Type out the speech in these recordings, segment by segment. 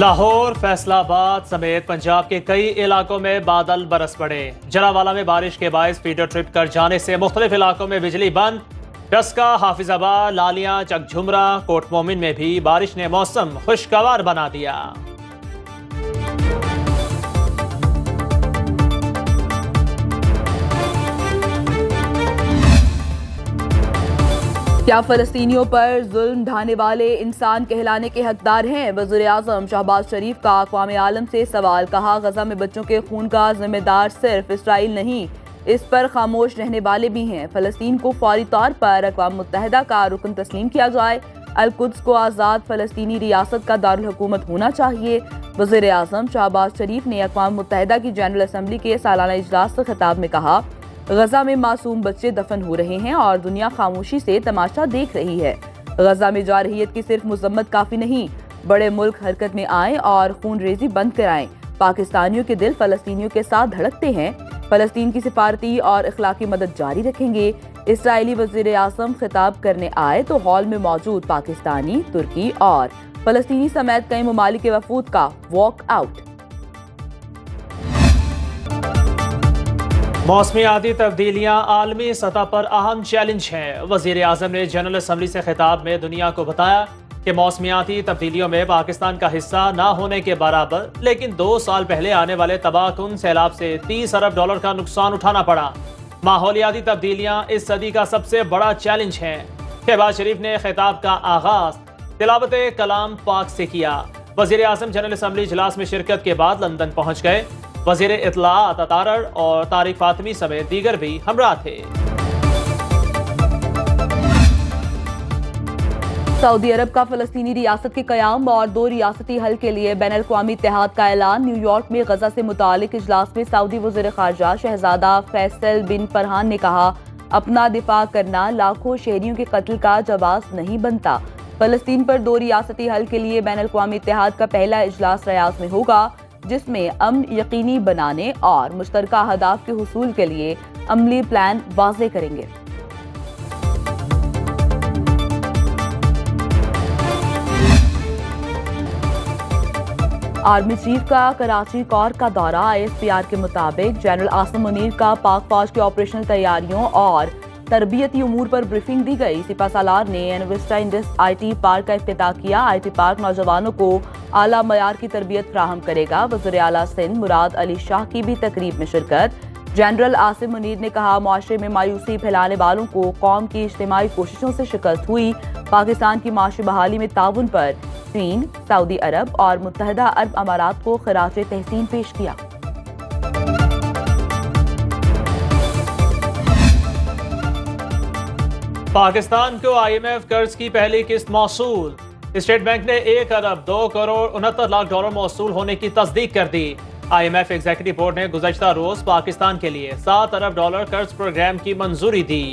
लाहौर, फैसलाबाद समेत पंजाब के कई इलाकों में बादल बरस पड़े। जलावाला में बारिश के बायस फीडर ट्रिप कर जाने से मुख्तलिफ इलाकों में बिजली बंद। डस्का, हाफिजाबाद, लालिया, चकझुमरा, कोट मोमिन में भी बारिश ने मौसम खुशगवार बना दिया। क्या फ़लस्तीनियों पर जुल्म ढाने वाले इंसान कहलाने के हकदार हैं? वज़ीर-ए-आज़म शहबाज शरीफ का अक़वाम आलम से सवाल। कहा, गजा में बच्चों के खून का जिम्मेदार सिर्फ इसराइल नहीं, इस पर खामोश रहने वाले भी हैं। फ़लस्तीन को फौरी तौर पर अक़वाम मुत्तहिदा का रुकन तस्लीम किया जाए। अल-कुद्स को आज़ाद फ़लस्तीनी रियासत का दारुल हुकूमत होना चाहिए। वज़ीर-ए-आज़म शहबाज शरीफ ने अक़वाम मुत्तहिदा की जनरल असम्बली के सालाना इजलास से खिताब में कहा, गजा में मासूम बच्चे दफन हो रहे हैं और दुनिया खामोशी से तमाशा देख रही है। गजा में जारहियत की सिर्फ मुजम्मत काफी नहीं, बड़े मुल्क हरकत में आएं और खून रेजी बंद कराएं। पाकिस्तानियों के दिल फलस्तीनियों के साथ धड़कते हैं। फलस्तीन की सिफारती और इखलाकी मदद जारी रखेंगे। इसराइली वज़ीर आज़म खिताब करने आए तो हॉल में मौजूद पाकिस्तानी, तुर्की और फलस्तीनी समेत कई ममालिक के वफूद का वॉक आउट। मौसमियाती तब्दीलियाँ आलमी सतह पर अहम चैलेंज हैं। वज़ीर आज़म ने जनरल असम्बली से खिताब में दुनिया को बताया कि मौसमियाती तब्दीलियों में पाकिस्तान का हिस्सा न होने के बराबर, लेकिन 2 साल पहले आने वाले तबाहकुन सैलाब से $30 अरब का नुकसान उठाना पड़ा। माहौलियाती तब्दीलियाँ इस सदी का सबसे बड़ा चैलेंज हैं। शहबाज शरीफ ने खिताब का आगाज तिलावत कलाम पाक से किया। वज़ीर आज़म जनरल असम्बली इजलास में शिरकत के बाद लंदन पहुँच गए। वज़ीर इत्तलाआत अतारड़ और तारिक फातिमी समेत दीगर भी हमरा थे। सऊदी अरब का फ़लस्तीनी रियासत के क़याम और 2 रियासती हल के लिए बैनुल-अक़वामी इत्तेहाद का ऐलान। न्यूयॉर्क में गजा से मुतालिक इजलास में सऊदी वज़ीर ख़ारजा शहज़ादा फैसल बिन फरहान ने कहा, अपना दिफा करना लाखों शहरियों के कत्ल का जवाब नहीं बनता। फ़लस्तीन पर 2 रियासती हल के लिए बैनुल-अक़वामी इत्तेहाद का पहला इजलास रियाद में होगा, जिसमें अमन यकीनी बनाने और मुश्तरका अहदाफ के हुसूल के लिए अमली प्लान वाज़े करेंगे। आर्मी चीफ का कराची कोर का दौरा। ISPR के मुताबिक जनरल आसिम मुनीर का पाक फौज के ऑपरेशनल तैयारियों और तरबियती उमूर पर ब्रीफिंग दी गई। सिपा सालार ने यूनिवर्सिटी इंडस IT पार्क का इफ्तिताह किया। IT पार्क नौजवानों को आला मयार की तरबियत फ्राहम करेगा। वज़ीर आला सिंध मुराद अली शाह की भी तकरीब में शिरकत। जनरल आसिम मुनीर ने कहा, मुआशरे में मायूसी फैलाने वालों को कौम की इज्तिमाई कोशिशों से शिकस्त हुई। पाकिस्तान की माशी बहाली में ताउन पर चीन, सऊदी अरब और मुत्तहिदा अरब अमारात को खराजे तहसीन पेश किया। पाकिस्तान को IMF कर्ज की पहली किस्त मौसूल। स्टेट बैंक ने $1 अरब 2 करोड़ 69 लाख मौसूल होने की तस्दीक कर दी। IMF एग्जीक्यूटिव बोर्ड ने गुज़श्ता रोज पाकिस्तान के लिए $7 अरब कर्ज प्रोग्राम की मंजूरी दी।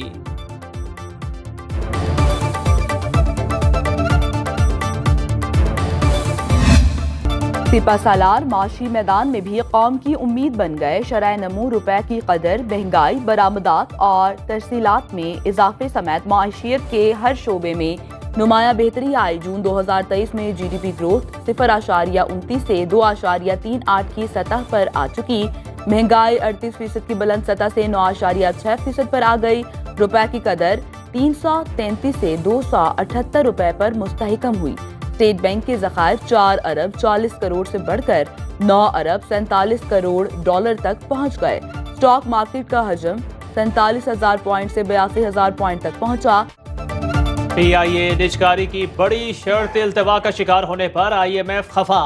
सिपा सालार माशी मैदान में भी कौम की उम्मीद बन गए। शरह नमू, रुपए की कदर, महंगाई, बरामदात और तरसीलात में इजाफे समेत माशियत के हर शोबे में नुमाया बेहतरी आई। जून 2023 में GDP ग्रोथ 0.29 से 2.38 की सतह पर आ चुकी। महंगाई 38% की बुलंद सतह से 9.6% पर आ गई। रुपए की कदर 333 से 278 रुपए पर मुस्तहकम हुई। स्टेट बैंक के ज़खायर 4 अरब 40 करोड़ से बढ़कर 9 अरब 47 करोड़ तक पहुंच गए। स्टॉक मार्केट का हजम 47,000 पॉइंट से 82,000 पॉइंट तक पहुंचा। PIA निजकारी की बड़ी शर्त इल्तवा का शिकार होने पर IMF खफा।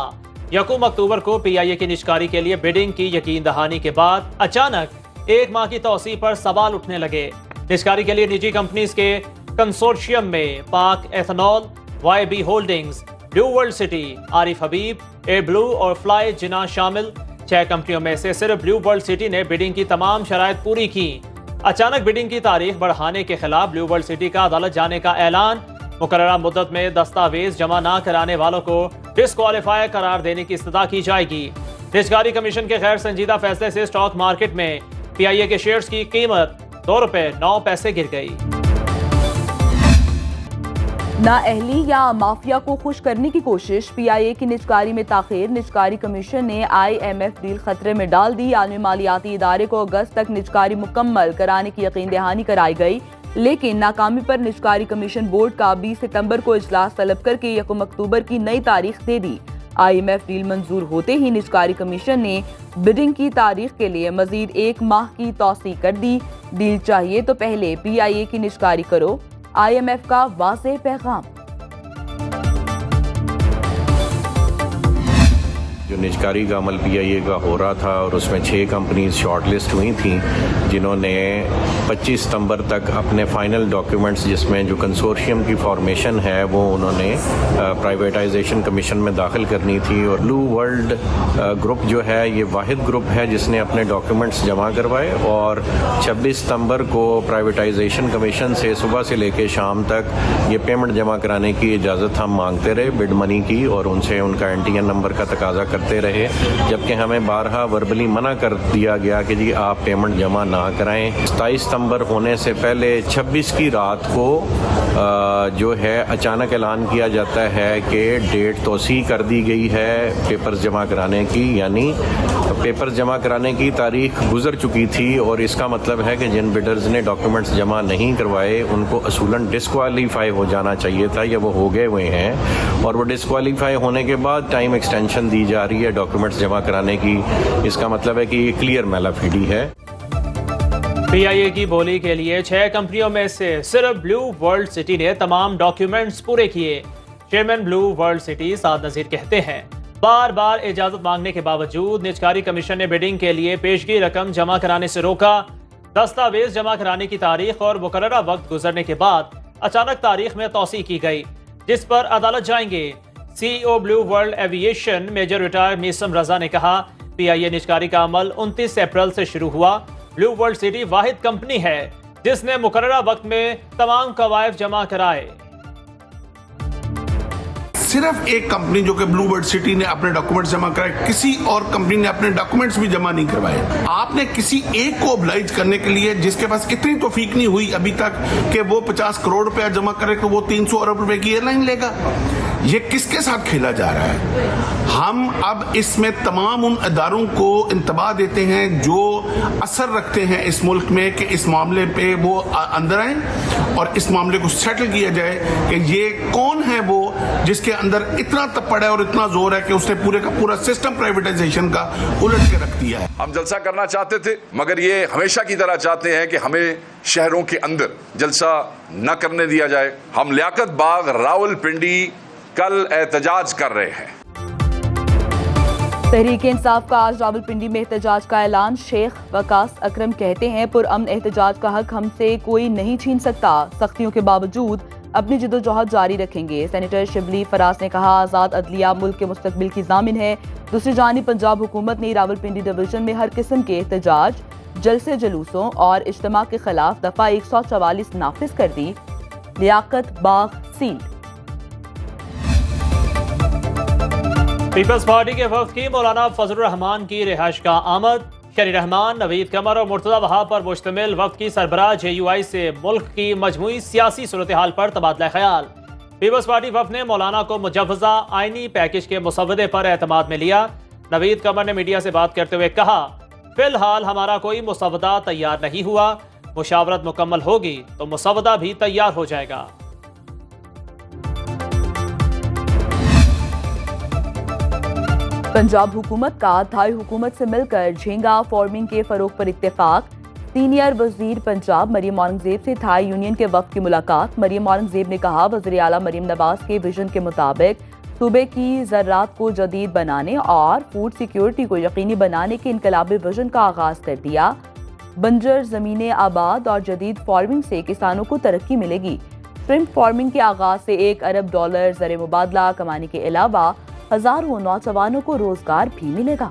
1 अक्टूबर को PIA की निजकारी के लिए बिडिंग की यकीन दहानी के बाद अचानक 1 माह की तौसीह पर सवाल उठने लगे। निजकारी के लिए निजी कंपनीज के कंसोर्शियम में पाक एथनॉल, YB होल्डिंग्स, ब्लू वर्ल्ड सिटी, आरिफ हबीब, एयर ब्लू और फ्लाई जिना शामिल। 6 कंपनियों में से सिर्फ ब्लू वर्ल्ड सिटी ने बिडिंग की तमाम शराइत पूरी की। अचानक बिडिंग की तारीख बढ़ाने के खिलाफ ब्लू वर्ल्ड सिटी का अदालत जाने का ऐलान। मुकर्ररा मुद्दत में दस्तावेज जमा न कराने वालों को डिस्क्वालीफाई करार देने की इस्तदा की जाएगी। निजकारी कमीशन के गैर संजीदा फैसले से स्टॉक मार्केट में PIA के शेयर्स की कीमत ₹2.09 गिर गई। नाअहली या माफिया को खुश करने की कोशिश, PIA की निजकारी में ताखीर। निजकारी कमीशन ने IMF डील खतरे में डाल दी। आलमी मालियाती इदारे को अगस्त तक निजकारी मुकम्मल कराने की यकीन दहानी कराई गई, लेकिन नाकामी पर निजकारी कमीशन बोर्ड का 20 सितंबर को इजलास तलब करके 1 अक्टूबर की नई तारीख दे दी। IMF डील मंजूर होते ही निजकारी कमीशन ने बिडिंग की तारीख के लिए मजीद 1 माह की तौसीक कर दी। डील चाहिए तो पहले PIA की निजकारी करो, IMF का वाज़ेह पैगाम। जो निजकारी का अमल PIA का हो रहा था और उसमें 6 कंपनीज शॉर्टलिस्ट हुई थी, जिन्होंने 25 सितंबर तक अपने फाइनल डॉक्यूमेंट्स, जिसमें जो कंसोर्शियम की फॉर्मेशन है वो उन्होंने प्राइवेटाइजेशन कमीशन में दाखिल करनी थी। और ब्लू वर्ल्ड ग्रुप जो है ये वाहिद ग्रुप है जिसने अपने डॉक्यूमेंट्स जमा करवाए और 26 सितंबर को प्राइवेटाइजेशन कमीशन से सुबह से लेकर शाम तक ये पेमेंट जमा कराने की इजाज़त हम मांगते रहे बिड मनी की, और उनसे उनका NTN नंबर का तकाजा करते रहे, जबकि हमें बारहा वर्बली मना कर दिया गया कि जी आप पेमेंट जमा ना कराएं। 27 सितंबर होने से पहले 26 की रात को जो है अचानक ऐलान किया जाता है कि डेट तोसी कर दी गई है पेपर्स जमा कराने की, यानी पेपर्स जमा कराने की तारीख गुजर चुकी थी। और इसका मतलब है कि जिन बिडर्स ने डॉक्यूमेंट्स जमा नहीं करवाए उनको असूलन डिस्क्वालीफाई हो जाना चाहिए था, या वो हो गए हुए हैं, और वो डिस्क्वालीफाई होने के बाद टाइम एक्सटेंशन दी जा रही है डॉक्यूमेंट्स जमा कराने की। इसका मतलब है कि ये क्लियर मैलाफिडी है। PIA की बोली के लिए 6 कंपनियों में से सिर्फ ब्लू वर्ल्ड सिटी ने तमाम डॉक्यूमेंट्स पूरे किए। चेयरमैन ब्लू वर्ल्ड सिटी साद नजीर कहते हैं, बार बार इजाजत मांगने के बावजूद निजकारी कमीशन ने बिडिंग के लिए पेशगी रकम जमा कराने से रोका। दस्तावेज जमा कराने की तारीख और मुकर्ररा वक्त गुजरने के बाद अचानक तारीख में तौसी की गई, जिस पर अदालत जाएंगे। CEO Blue World Aviation major retired Meesam Raza ने कहा, PIA निजकारी का अमल 29 अप्रैल से शुरू हुआ। ब्लू वर्ल्ड सिटी वाहिद कंपनी है जिसने मुकर्ररा वक्त में तमाम कवायद जमा कराए। सिर्फ एक कंपनी जो कि ब्लू वर्ल्ड सिटी ने अपने डॉक्यूमेंट्स जमा कराए, किसी और कंपनी ने अपने डॉक्यूमेंट्स भी जमा नहीं करवाए। आपने किसी एक को ऑब्लाइज करने के लिए, जिसके पास इतनी तौफीक नहीं हुई अभी तक कि वो 50 करोड़ रुपया जमा करे, तो वो 300 अरब रुपए की एयरलाइन लेगा। ये किसके साथ खेला जा रहा है? हम अब इसमें तमाम उन अदारों को इंतबाह देते हैं जो असर रखते हैं इस मुल्क में कि इस मामले पे वो अंदर आए और इस मामले को सेटल किया जाए कि ये कौन है वो जिसके अंदर इतना तप्पड़ है और इतना जोर है कि उसने पूरे का पूरा सिस्टम प्राइवेटाइजेशन का उलट के रख दिया है। हम जलसा करना चाहते थे, मगर ये हमेशा की तरह चाहते हैं कि हमें शहरों के अंदर जलसा न करने दिया जाए। हम लियाकत बाग रावलपिंडी कल एहतजाज कर रहे हैं। तहरीक इंसाफ का आज रावलपिंडी में एहतजाज का ऐलान। शेख वकास अकरम कहते हैं, पुरअमन एहतजाज का हक हमसे कोई नहीं छीन सकता। सख्तियों के बावजूद अपनी जदोजहद जारी रखेंगे। सेनेटर शिबली फराज ने कहा, आज़ाद अदलिया मुल्क के मुस्तकबिल की जामिन है। दूसरी जानिब पंजाब हुकूमत ने रावलपिंडी डिवीजन में हर किस्म के एहतजाज, जलसे जुलूसों और इज्तिमा के खिलाफ दफा 144 नाफिज कर दी। लियाकत बाग सील। पीपल्स पार्टी के वफ्द की मौलाना फजलुर रहमान की रिहाइश का आमद। शरी रहमान, नवीद कमर और मुर्तजा वहाब पर मुश्तमिल वफ्द की सरबराह JUI से मुल्क की मजमूई सियासी सूरत हाल पर तबादला ख्याल। पीपल्स पार्टी वफ्द ने मौलाना को मुजव्वजा आईनी पैकेज के मुसवदे पर एतमाद में लिया। नवीद कमर ने मीडिया से बात करते हुए कहा, फिलहाल हमारा कोई मुसवदा तैयार नहीं हुआ, मुशावरत मुकम्मल होगी तो मुसवदा भी तैयार हो जाएगा। पंजाब हुकूमत का थाई हुकूमत से मिलकर झींगा फार्मिंग के फरोग पर इत्तेफाक। सीनियर वजीर पंजाब मरियम औरंगजेब से थाई यूनियन के वक्त की मुलाकात। मरियम औरंगजेब ने कहा, वज़ीर आला मरियम नवाज के विजन के मुताबिक सूबे की ज़राअत को जदीद बनाने और फूड सिक्योरिटी को यकीनी बनाने के इनकलाबी विजन का आगाज कर दिया। बंजर ज़मीनें आबाद और जदीद फार्मिंग से किसानों को तरक्की मिलेगी। श्रिम्प फार्मिंग के आगाज से $1 अरब ज़र मुबादला कमाने के अलावा हजारों नौजवानों को रोजगार भी मिलेगा।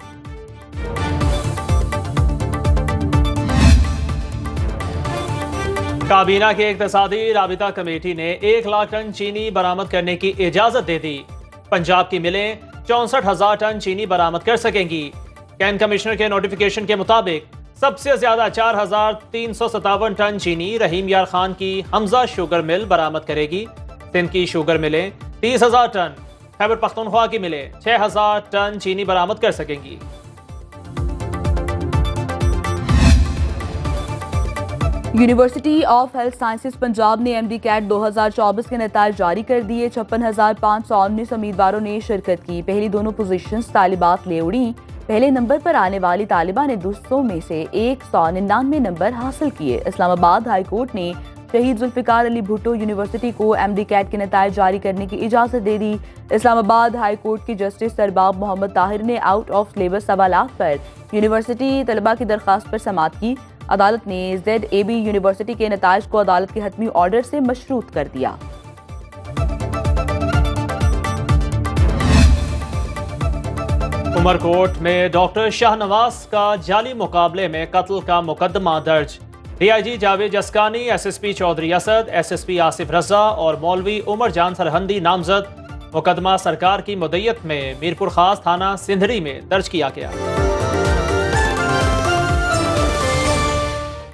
काबीना की इक्तिसादी राबिता कमेटी ने 1 लाख टन चीनी बरामद करने की इजाजत दे दी। पंजाब की मिलें 64,000 टन चीनी बरामद कर सकेंगी। कैन कमिश्नर के नोटिफिकेशन के मुताबिक सबसे ज्यादा 4,357 टन चीनी रहीम यार खान की हमजा शुगर मिल बरामद करेगी। सिंध की शुगर मिलें 30,000 टन, खैबर पख्तूनख्वा की मिलें 6,000 टन चीनी बरामद कर सकेंगी। University of health sciences Punjab ने MD कैट 2024 के नताइज जारी कर दिए। 56,519 उम्मीदवारों ने शिरकत की। पहली दोनों पोजीशंस तालिबात ले उड़ी। पहले नंबर पर आने वाली तालिबा ने 200 में से 199 नंबर हासिल किए। इस्लामाबाद हाई कोर्ट ने शहीद जुल्फिकार अली भुट्टो यूनिवर्सिटी को MD कैट के नताइज जारी करने की इजाज़त दे दी। इस्लामाबाद हाई कोर्ट की जस्टिस सरबाब मोहम्मद ताहिर ने आउट ऑफ सिलेबस सवालात पर यूनिवर्सिटी तलबा की दरख्वास्त पर समाअत की। अदालत ने ZAB यूनिवर्सिटी के नताइज को अदालत के हतमी ऑर्डर से मशरूत कर दिया। उमरकोट में डॉक्टर शाहनवाज का जाली मुकाबले में कत्ल का मुकदमा दर्ज। DIG Javed अस्कानी, SSP Chaudhary Asad, SSP Asif रजा और मौलवी उमर जान सरहंदी नामजद। मुकदमा सरकार की मुद्दत में मीरपुर खास थाना सिंधरी में दर्ज किया गया।